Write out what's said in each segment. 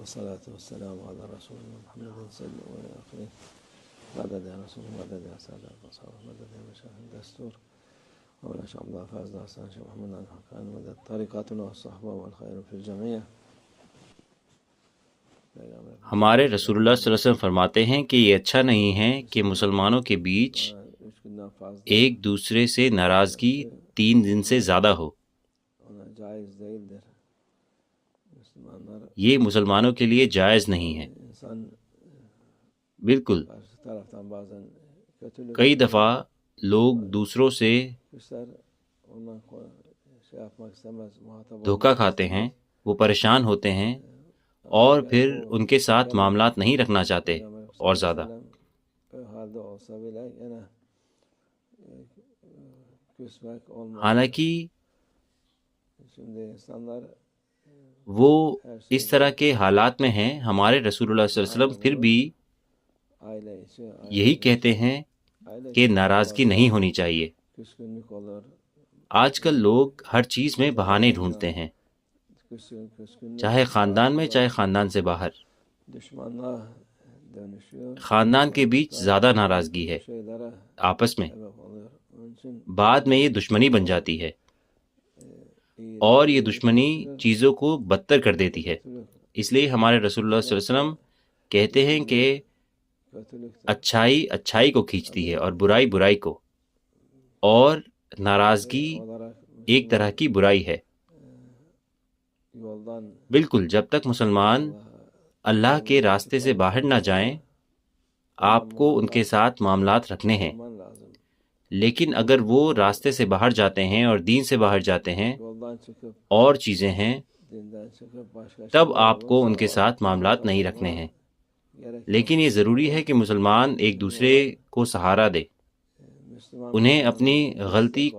والصلاة والسلام على رسول محمد صلى الله عليه وسلم مدد يا رسول مدد يا سادة البصر مدد يا مشايخ الدستور مولانا شيخ عبد الحفاظ داستان شيخ محمد الحقاني مدد طریقاتنا والصحبة والخير في الجميع. ہمارے رسول اللہ صلی اللہ علیہ وسلم فرماتے ہیں کہ یہ اچھا نہیں ہے کہ مسلمانوں کے بیچ ایک دوسرے سے ناراضگی 3 دن سے زیادہ ہو. یہ مسلمانوں کے لیے جائز نہیں ہے. بالکل. کئی دفعہ لوگ دوسروں سے دھوکہ کھاتے ہیں، وہ پریشان ہوتے ہیں اور پھر ان کے ساتھ معاملات نہیں رکھنا چاہتے اور زیادہ. حالانکہ وہ اس طرح کے حالات میں ہیں، ہمارے رسول اللہ صلی اللہ علیہ وسلم پھر بھی یہی کہتے ہیں کہ ناراضگی نہیں ہونی چاہیے. آج کل لوگ ہر چیز میں بہانے ڈھونڈتے ہیں، چاہے خاندان میں چاہے خاندان سے باہر. خاندان کے بیچ زیادہ ناراضگی ہے آپس میں، بعد میں یہ دشمنی بن جاتی ہے اور یہ دشمنی چیزوں کو بدتر کر دیتی ہے. اس لیے ہمارے رسول اللہ صلی اللہ علیہ وسلم کہتے ہیں کہ اچھائی اچھائی کو کھینچتی ہے اور برائی برائی کو، اور ناراضگی ایک طرح کی برائی ہے. بالکل، جب تک مسلمان اللہ کے راستے سے باہر نہ جائیں آپ کو ان کے ساتھ معاملات رکھنے ہیں. لیکن اگر وہ راستے سے باہر جاتے ہیں اور دین سے باہر جاتے ہیں اور چیزیں ہیں، تب آپ کو ان کے ساتھ معاملات نہیں رکھنے ہیں. لیکن یہ ضروری ہے کہ مسلمان ایک دوسرے کو سہارا دے. انہیں اپنی غلطی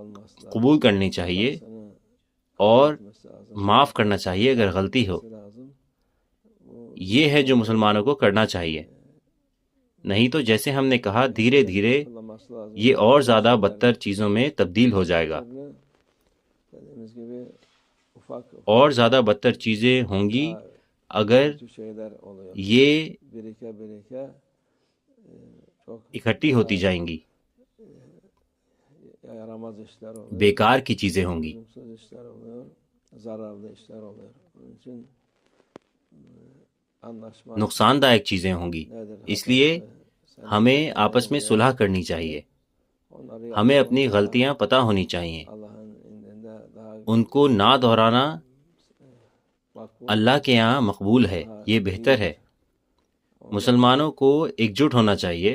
قبول کرنی چاہیے اور معاف کرنا چاہیے اگر غلطی ہو. یہ ہے جو مسلمانوں کو کرنا چاہیے. نہیں تو جیسے ہم نے کہا دھیرے دھیرے یہ اور زیادہ بدتر چیزوں میں تبدیل ہو جائے گا، اور زیادہ بدتر چیزیں ہوں گی اگر یہ اکٹھی ہوتی جائیں گی. بیکار کی چیزیں ہوں گی. نقصان دائک چیزیں ہوں گی. اس لیے ہمیں آپس میں صلح کرنی چاہیے. ہمیں اپنی غلطیاں پتہ ہونی چاہیے، ان کو نہ دہرانا اللہ کے یہاں مقبول ہے، یہ بہتر ہے. مسلمانوں کو ایک جٹ ہونا چاہیے.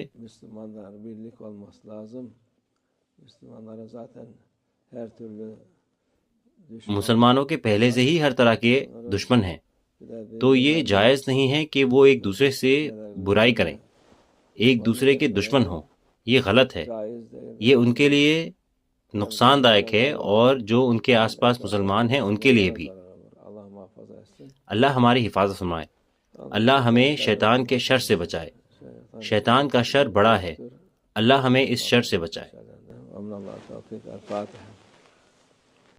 مسلمانوں کے پہلے سے ہی ہر طرح کے دشمن ہیں، تو یہ جائز نہیں ہے کہ وہ ایک دوسرے سے برائی کریں، ایک دوسرے کے دشمن ہوں. یہ غلط ہے، یہ ان کے لیے نقصان دائک ہے اور جو ان کے آس پاس مسلمان ہیں ان کے لیے بھی. اللہ ہماری حفاظت فرمائے. اللہ ہمیں شیطان کے شر سے بچائے. شیطان کا شر بڑا ہے، اللہ ہمیں اس شر سے بچائے.